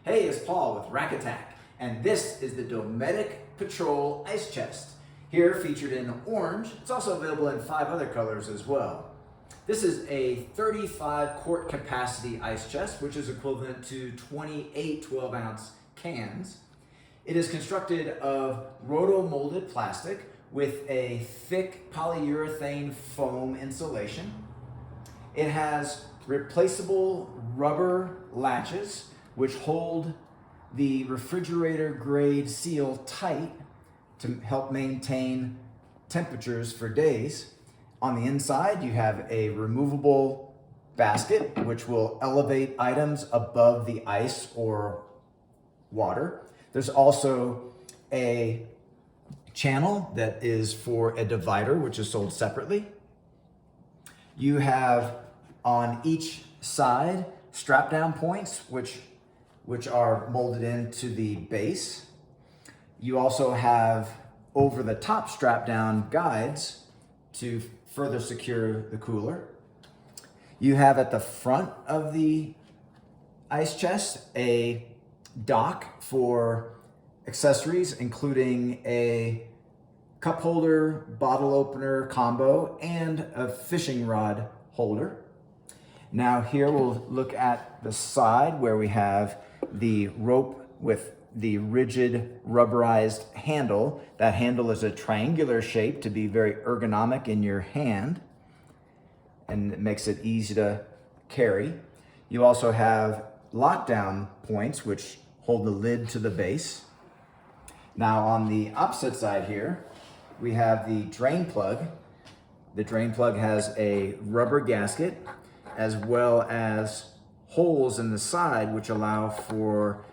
Hey, it's Paul with Rack Attack, and this is the Dometic Patrol Ice Chest. Here featured in orange, it's also available in 5 other colors as well. This is a 35 quart capacity ice chest, which is equivalent to 28 12-ounce cans. It is constructed of rotomolded plastic with a thick polyurethane foam insulation. It has replaceable rubber latches which hold the refrigerator grade seal tight to help maintain temperatures for days. On the inside, you have a removable basket which will elevate items above the ice or water. There's also a channel that is for a divider, which is sold separately. You have on each side strap down points, which are molded into the base. You also have over the top strap down guides to further secure the cooler. You have at the front of the ice chest a dock for accessories, including a cup holder, bottle opener combo, and a fishing rod holder. Now here we'll look at the side where we have the rope with the rigid rubberized handle. That handle is a triangular shape to be very ergonomic in your hand, and it makes it easy to carry. You also have lockdown points which hold the lid to the base. Now on the opposite side here, we have the drain plug. The drain plug has a rubber gasket as well as holes in the side which allow for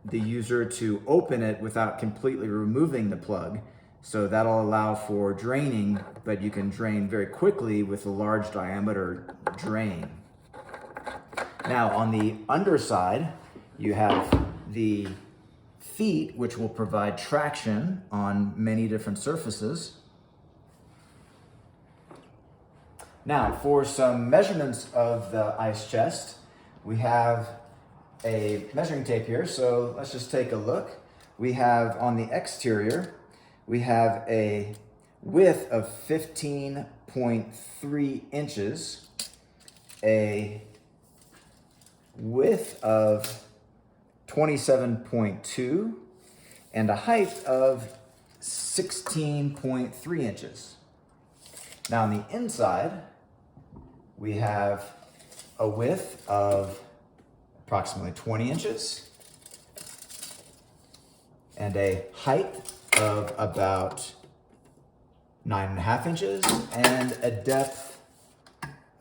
the user to open it without completely removing the plug. So that'll allow for draining, but you can drain very quickly with a large diameter drain. Now on the underside, you have the feet, which will provide traction on many different surfaces. Now, for some measurements of the ice chest, we have a measuring tape here, so let's just take a look. We have on the exterior, we have a width of 15.3 inches, a width of 27.2, and a height of 16.3 inches. Now on the inside, we have a width of approximately 20 inches and a height of about 9.5 inches and a depth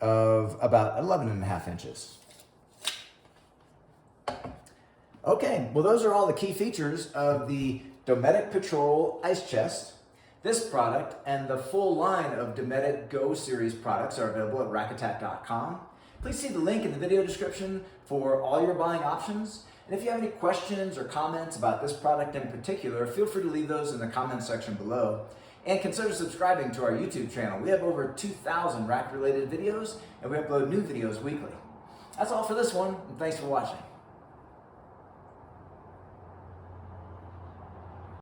of about 11.5 inches. Okay, well those are all the key features of the Dometic Patrol Ice Chest. This product and the full line of Dometic Go series products are available at rackattack.com. Please see the link in the video description for all your buying options. And if you have any questions or comments about this product in particular, feel free to leave those in the comments section below. And consider subscribing to our YouTube channel. We have over 2,000 rack-related videos, and we upload new videos weekly. That's all for this one, and thanks for watching.